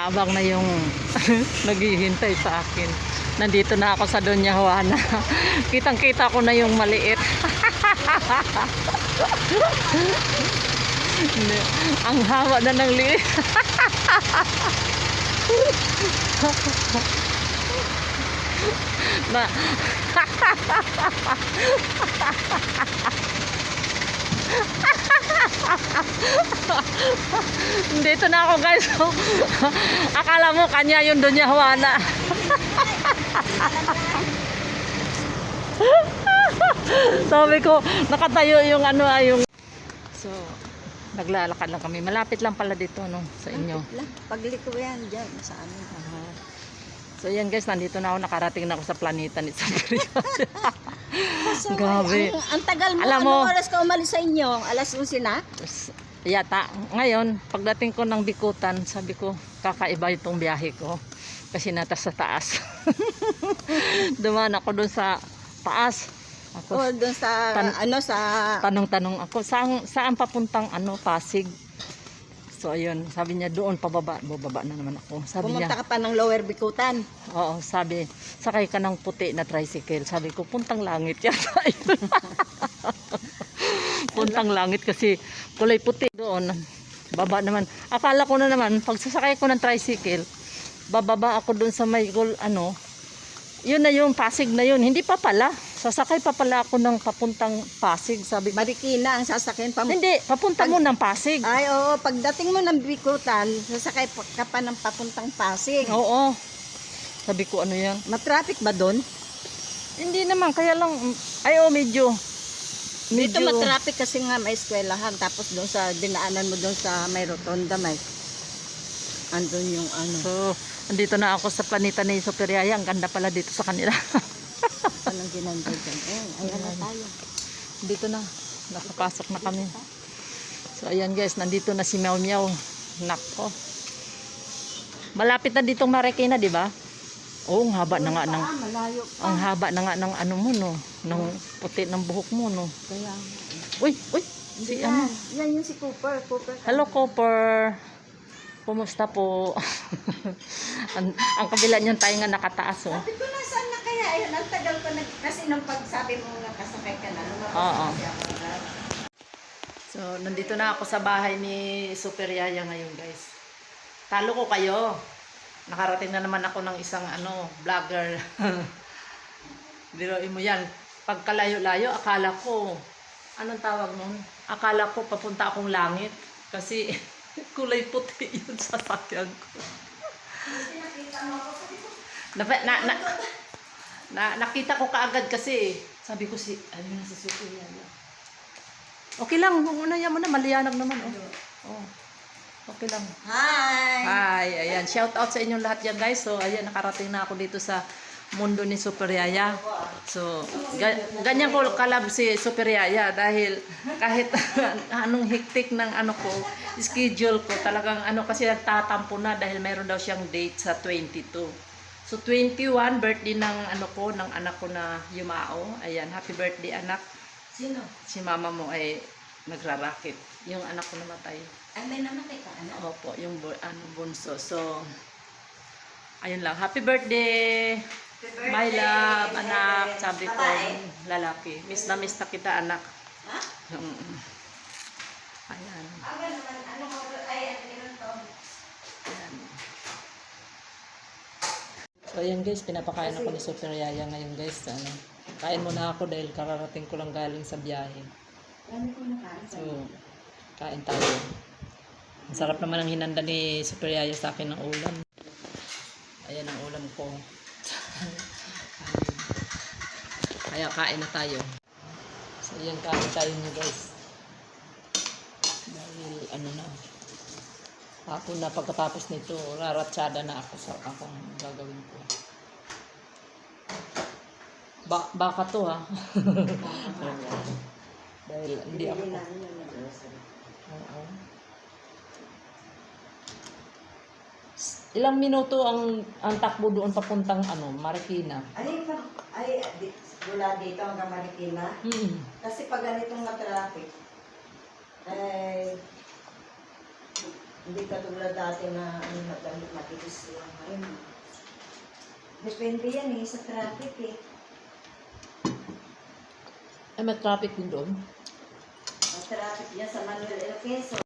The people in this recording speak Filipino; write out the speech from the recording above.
Abang na yung naghihintay sa akin. Nandito na ako sa Doña Juana. Kitang-kita ko na yung maliit. Ang haba na ng liit. Na dito na ako, guys. Akala mo kanya yung Doña Juana. Sabi ko nakatayo yung ano yung. So naglalakad lang kami. Malapit lang pala dito no sa inyo. Pagliko yan dyan sa amin. So yan guys, nandito na ako, nakarating na ako sa planeta ni Sabrina. Gabi. Ang tagal mo, Alam mo, anong oras ka umalis sa inyo? Alas 11 na? Yata. Ngayon, pagdating ko ng Bikutan, sabi ko, kakaiba itong biyahe ko. Kasi nata sa taas. Dumaan ako dun sa taas. Ako, Doon sa, sa... tanong-tanong ako, saan papuntang Pasig? So ayun, sabi niya doon pababa, bababa na naman ako. Sabi Pumunta niya, ka pa ng Lower Bikutan. oo, sabi, sakay ka ng puti na tricycle. Sabi ko, puntang langit yata. Puntang langit kasi kulay puti doon. Baba naman. Akala ko na naman, pag sasakay ko ng tricycle, bababa ako doon sa may yun na yung Pasig na yun. Hindi pa pala. Sasakay pa pala ako ng papuntang Pasig. Sabi ko, Marikina ang sasakyan pa mo. hindi, papunta mo ng Pasig. Ay, oo. Pagdating mo ng Bikutan, sasakay ka pa ng papuntang Pasig. Oo. Sabi ko, ano yan? Matraffic ba doon? Hindi naman, kaya lang, medyo. Dito matraffic kasi nga may eskwelahan. Tapos doon sa dinaanan mo doon sa may rotonda, may andun yung So, andito na ako sa planeta ni Superiaya. Ang ganda pala dito sa kanila. Anong ginanda dyan? Ayan na tayo. Dito na. Nakapasok na kami. So, ayan guys. Nandito na si Meow Meow. Nako. Malapit na ditong Marikina, di ba? Oo, ang haba na nga ng... Malayo pa. Ang haba na nga ng ano mo, no? Ng puti ng buhok mo, no? Kaya, Uy! Si yan. Yan yung si Cooper. Hello, Cooper. Kumusta po? ang kabila niyan tayo nga nakataas, oh. Sabi ko na saan na kaya? Ayun, ang tagal ko na. Kasi nung pagsabi mo nga kasakay ka na, lumabas Oo. kasi ako. So, nandito na ako sa bahay ni Superiaya ngayon, guys. Talo ko kayo. Nakarating na naman ako ng isang vlogger. Biruin mo yan. Pagkalayo-layo, akala ko, anong tawag nun? Akala ko papunta akong langit. Kasi kulay puti yun sa sakyan ko. Nakita ko kaagad kasi sabi ko si Superiaya. Okay lang, unaya mo na, maliwanag naman. Oh. Okay lang. Hi! Hi, ayan. Shout out sa inyong lahat yan, guys. So, ayan, nakarating na ako dito sa mundo ni Superiaya. So, ganyan ko kalab si Superiaya dahil kahit anong hektik ng schedule ko, talagang kasi nagtatampo na dahil mayroon daw siyang date sa 22. So, 21, birthday ng ng anak ko na Yumao. Ayan, happy birthday, anak. Sino? Si mama mo ay nagrarakit. Yung anak ko namatay. Ay, may namatay ka, ano? Opo, yung bunso. So, ayun lang. Happy birthday! My love, anak. Sabi ko, lalaki. Miss na kita, anak. Ha? Ayan. Ayan. So, ayan guys, pinapakain ako ni Superiaya ngayon guys. Kain muna ako dahil kakarating ko lang galing sa biyahe. So, kain tayo. Ang sarap naman ang hinanda ni Superiaya sa akin ng ulam. Ayan ang ulam ko. Kaya kain na tayo. So yan, kain tayo nyo guys. Dahil na. Ako na pagkatapos nito, raratsada na ako sa akong gagawin ko. Baka to ha. Dahil hindi ako. Oo. Ilang minuto ang takbo doon papuntang Marikina? Mula dito hanggang Marikina. Kasi pag ganitong na-traffic, hindi ka tulad dati na makikita Depende yan eh, sa traffic eh. Ay, may traffic din doon. May traffic yan sa Manuel L. Quezon.